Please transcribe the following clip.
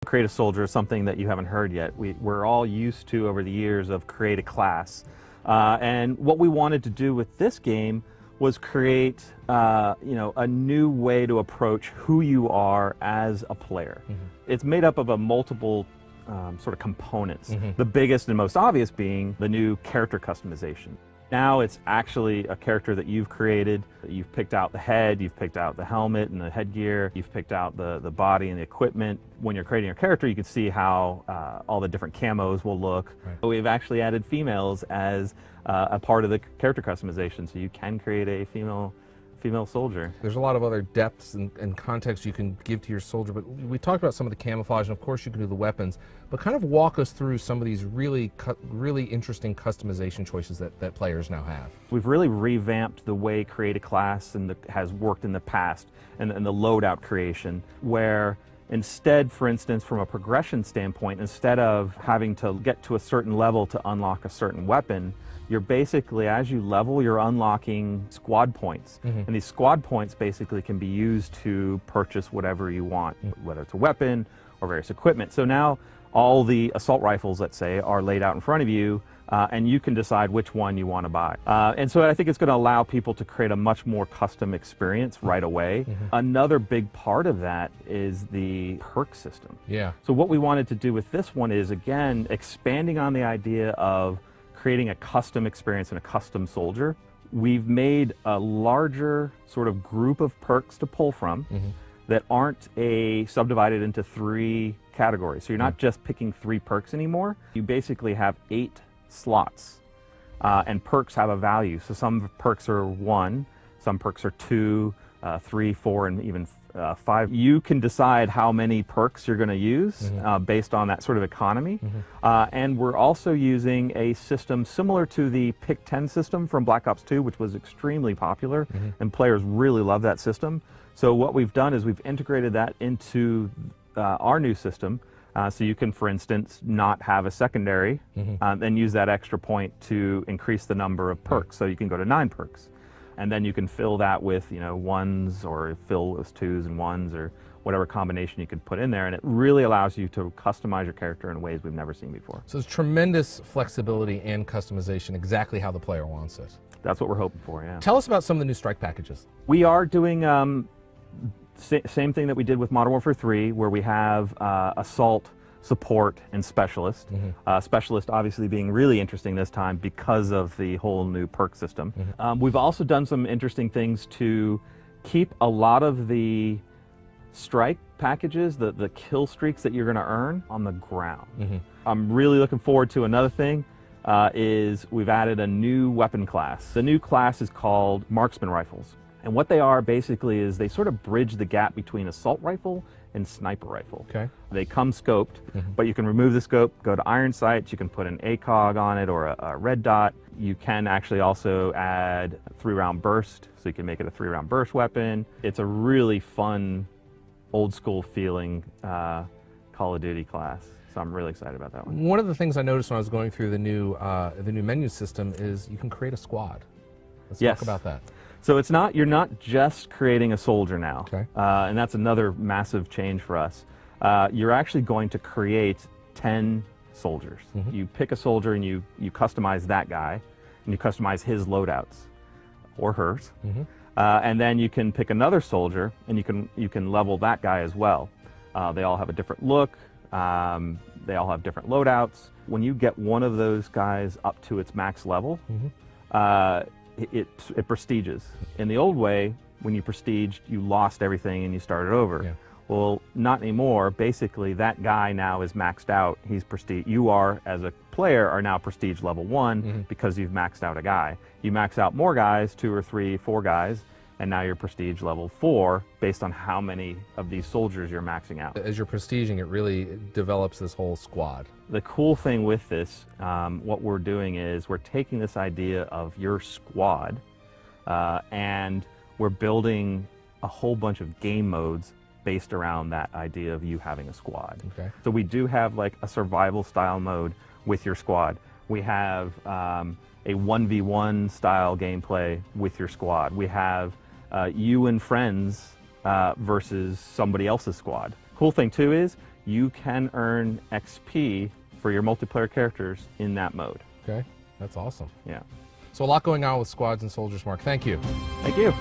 Create a soldier is something that you haven't heard yet. We're all used to, over the years, of create a class. And what we wanted to do with this game was create a new way to approach who you are as a player. It's made up of a multiple sort of components. The biggest and most obvious being the new character customization. Now it's actually a character that you've created. You've picked out the head, you've picked out the helmet and the headgear, you've picked out the body and the equipment. When you're creating your character, you can see how all the different camos will look. Right. We've actually added females as a part of the character customization, so you can create a female soldier. There's a lot of other depths and context you can give to your soldier, but we talked about some of the camouflage, and of course you can do the weapons, but kind of walk us through some of these really interesting customization choices that players now have. We've really revamped the way Create a Class has worked in the past, and the loadout creation, where instead, for instance, from a progression standpoint, instead of having to get to a certain level to unlock a certain weapon, you're basically, as you level, you're unlocking squad points. And these squad points basically can be used to purchase whatever you want, whether it's a weapon or various equipment. So now all the assault rifles, let's say, are laid out in front of you, and you can decide which one you want to buy. And so I think it's going to allow people to create a much more custom experience right away. Another big part of that is the perk system. Yeah. So what we wanted to do with this one is, again, expanding on the idea of creating a custom experience and a custom soldier. We've made a larger sort of group of perks to pull from that aren't subdivided into 3 categories. So you're not just picking 3 perks anymore. You basically have 8 slots, and perks have a value. So some perks are 1, some perks are 2, 3, 4, and even 5. You can decide how many perks you're going to use based on that sort of economy. And we're also using a system similar to the Pick 10 system from Black Ops 2, which was extremely popular, and players really love that system. So what we've done is we've integrated that into our new system. So you can, for instance, not have a secondary and use that extra point to increase the number of perks. So you can go to 9 perks. And then you can fill that with, ones, or fill with 2s and 1s, or whatever combination you could put in there. And it really allows you to customize your character in ways we've never seen before. So there's tremendous flexibility and customization, exactly how the player wants it. That's what we're hoping for, yeah. Tell us about some of the new strike packages. We are doing same thing that we did with Modern Warfare 3, where we have assault, support, and specialist. Specialist obviously being really interesting this time because of the whole new perk system. We've also done some interesting things to keep a lot of the strike packages, the kill streaks that you're going to earn, on the ground. I'm really looking forward to another thing. Is we've added a new weapon class. The new class is called Marksman Rifles. And what they are basically is they sort of bridge the gap between assault rifle and sniper rifle. Okay. They come scoped, but you can remove the scope, go to iron sights, you can put an ACOG on it or a red dot. You can actually also add a 3-round burst, so you can make it a 3-round burst weapon. It's a really fun, old school feeling Call of Duty class. So I'm really excited about that one. One of the things I noticed when I was going through the new menu system is you can create a squad. Let's talk about that. So you're not just creating a soldier now, okay. And that's another massive change for us. You're actually going to create 10 soldiers. You pick a soldier and you customize that guy, and you customize his loadouts, or hers, and then you can pick another soldier and you can level that guy as well. They all have a different look. They all have different loadouts. When you get one of those guys up to its max level, it prestiges. In the old way, when you prestiged, you lost everything and you started over. Yeah. Well, not anymore. Basically, that guy now is maxed out. He's prestige. You are, as a player, are now prestige level 1 because you've maxed out a guy. You max out more guys, 2 or 3, 4 guys, and now you're prestige level 4 based on how many of these soldiers you're maxing out. As you're prestiging, it really develops this whole squad. The cool thing with this, what we're doing is we're taking this idea of your squad and we're building a whole bunch of game modes based around that idea of you having a squad. Okay. So we do have like a survival style mode with your squad. We have a 1v1 style gameplay with your squad. We have you and friends versus somebody else's squad. Cool thing too is you can earn XP for your multiplayer characters in that mode. Okay, that's awesome. Yeah. So a lot going on with Squads and Soldiers, Mark. Thank you. Thank you.